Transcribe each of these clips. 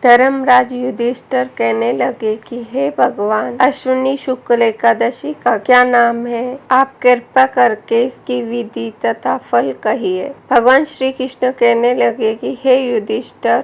धर्मराज युधिष्ठिर कहने लगे कि हे भगवान, अश्विनी शुक्ल एकादशी का क्या नाम है? आप कृपा करके इसकी विधि तथा फल कहिए। भगवान श्री कृष्ण कहने लगे कि हे युधिष्ठिर,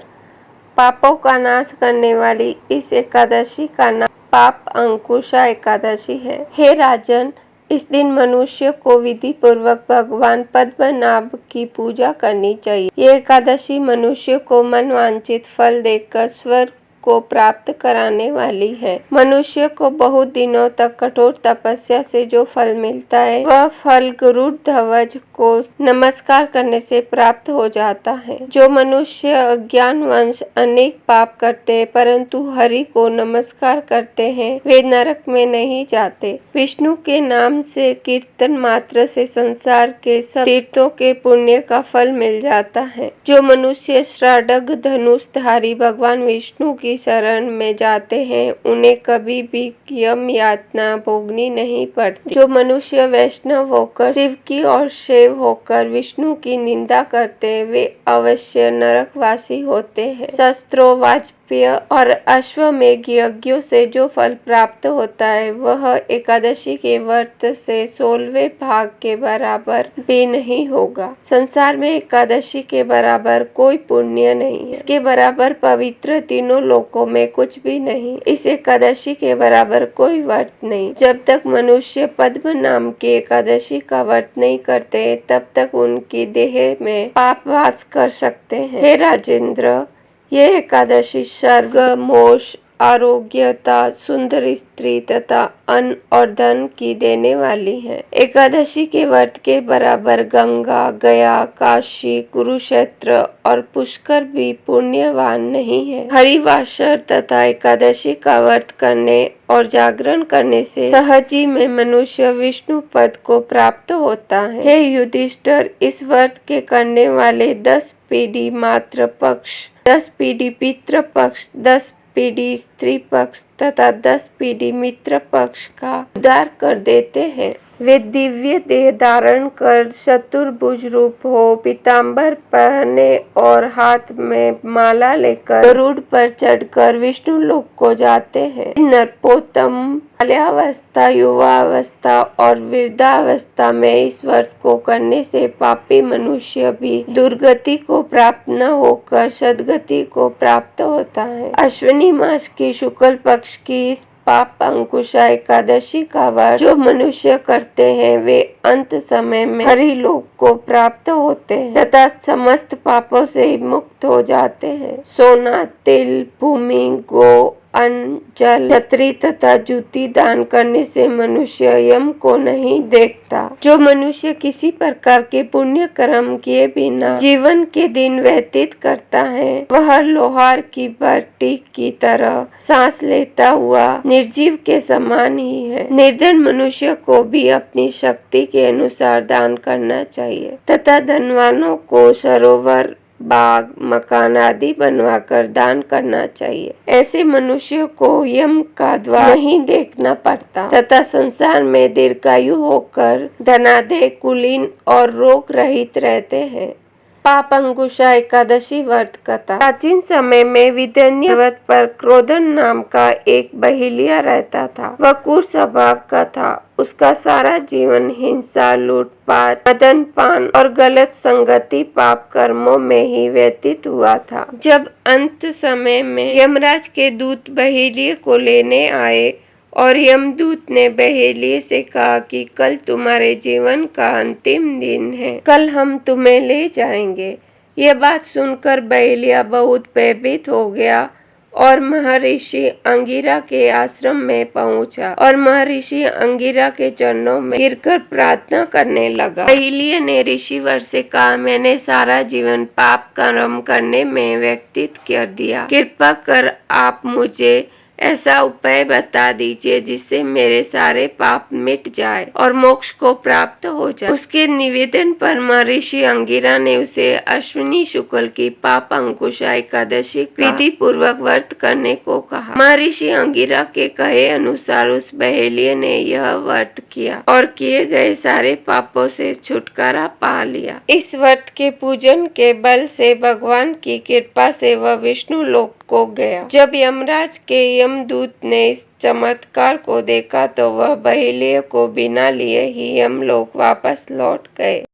पापों का नाश करने वाली इस एकादशी का नाम पाप अंकुशा एकादशी है। हे राजन, इस दिन मनुष्य को विधि पूर्वक भगवान पद्मनाभ की पूजा करनी चाहिए। ये एकादशी मनुष्य को मनवांछित फल देकर स्वर्ग को प्राप्त कराने वाली है। मनुष्य को बहुत दिनों तक कठोर तपस्या से जो फल मिलता है, वह फल गरुड़ ध्वज को नमस्कार करने से प्राप्त हो जाता है। जो मनुष्य अज्ञानवश अनेक पाप करते हैं परंतु हरि को नमस्कार करते हैं, वे नरक में नहीं जाते। विष्णु के नाम से कीर्तन मात्र से संसार के सब तीर्थों के पुण्य का फल मिल जाता है। जो मनुष्य षड्ग धनुषधारी भगवान विष्णु की शरण में जाते हैं, उन्हें कभी भी यम यातना भोगनी नहीं पड़ती। जो मनुष्य वैष्णव होकर शिव की और शैव होकर विष्णु की निंदा करते हैं, वे अवश्य नरकवासी होते हैं। शस्त्रों, वाजपेयी और अश्वमेघ यज्ञों से जो फल प्राप्त होता है, वह एकादशी के व्रत से 16वें भाग के बराबर भी नहीं होगा। संसार में एकादशी के बराबर कोई पुण्य नहीं है। इसके बराबर पवित्र तीनों लोकों में कुछ भी नहीं। इस एकादशी के बराबर कोई व्रत नहीं। जब तक मनुष्य पद्म नाम की एकादशी का व्रत नहीं करते, तब तक उनकी देह में पाप वास कर सकते हैं। हे राजेंद्र, ये एकादशी स्वर्ग, मोक्ष, आरोग्यता, सुंदर स्त्री तथा अन्न और धन की देने वाली है। एकादशी के व्रत के बराबर गंगा, गया, काशी, कुरुक्षेत्र और पुष्कर भी पुण्यवान नहीं है। हरिवासर तथा एकादशी का व्रत करने और जागरण करने से सहज ही में मनुष्य विष्णु पद को प्राप्त होता है। हे युधिष्ठिर, इस व्रत के करने वाले 10 पीढ़ी मातृ पक्ष, 10 पीढ़ी पितृ पक्ष, 10 पीढ़ी स्त्री पक्ष तथा 10 पीढ़ी मित्र पक्ष का उद्धार कर देते हैं। वे दिव्य देह धारण कर चतुर्भुज रूप हो, पीताम्बर पहने और हाथ में माला लेकर गरुड़ पर चढ़कर विष्णु लोक को जाते हैं। नरपोत्तम, बाल्यावस्था, युवावस्था और वृद्धावस्था में इस व्रत को करने से पापी मनुष्य भी दुर्गति को प्राप्त न होकर सद्गति को प्राप्त होता है। अश्विनी मास की शुक्ल पक्ष की इस पाप अंकुशा एकादशी का व्रत जो मनुष्य करते हैं, वे अंत समय में हरि लोक को प्राप्त होते हैं तथा समस्त पापों से मुक्त हो जाते हैं। सोना, तिल, भूमि, गो, अन्न, जल, छतरी तथा जूती दान करने से मनुष्य यम को नहीं देखता। जो मनुष्य किसी प्रकार के पुण्य कर्म किए बिना जीवन के दिन व्यतीत करता है, वह लोहार की भट्टी की तरह सांस लेता हुआ निर्जीव के समान ही है। निर्धन मनुष्य को भी अपनी शक्ति के अनुसार दान करना चाहिए तथा धनवानों को सरोवर, बाग, मकान आदि बनवाकर दान करना चाहिए। ऐसे मनुष्य को यम का द्वार नहीं देखना पड़ता तथा संसार में दीर्घायु होकर धनाढ्य, कुलीन और रोग रहित रहते हैं। पाप अंकुशा एकादशी व्रत कथा। प्राचीन समय में विंध्य पर्वत पर क्रोधन नाम का एक बहेलिया रहता था। वह क्रूर स्वभाव का था। उसका सारा जीवन हिंसा, लूटपाट, मदनपान और गलत संगति पाप कर्मों में ही व्यतीत हुआ था। जब अंत समय में यमराज के दूत बहेलिये को लेने आए और यमदूत ने बहेलिये से कहा कि कल तुम्हारे जीवन का अंतिम दिन है, कल हम तुम्हें ले जाएंगे। यह बात सुनकर बहेलिया बहुत भयभीत हो गया और महर्षि अंगिरा के आश्रम में पहुंचा और महर्षि अंगिरा के चरणों में गिरकर प्रार्थना करने लगा। बहेलिये ने ऋषिवर से कहा, मैंने सारा जीवन पाप कर्म करने में व्यतीत कर दिया। कृपा कर आप मुझे ऐसा उपाय बता दीजिए जिससे मेरे सारे पाप मिट जाए और मोक्ष को प्राप्त हो जाए। उसके निवेदन पर महर्षि अंगिरा ने उसे अश्विनी शुक्ल की पाप अंकुशा एकादशी विधि पूर्वक व्रत करने को कहा। महर्षि अंगिरा के कहे अनुसार उस बहेलिये ने यह व्रत किया और किए गए सारे पापों से छुटकारा पा लिया। इस व्रत के पूजन के बल से भगवान की कृपा से वह विष्णु लोक को गया। जब यमराज के यमदूत ने इस चमत्कार को देखा तो वह बहेलिये को बिना लिए ही यमलोक वापस लौट गए।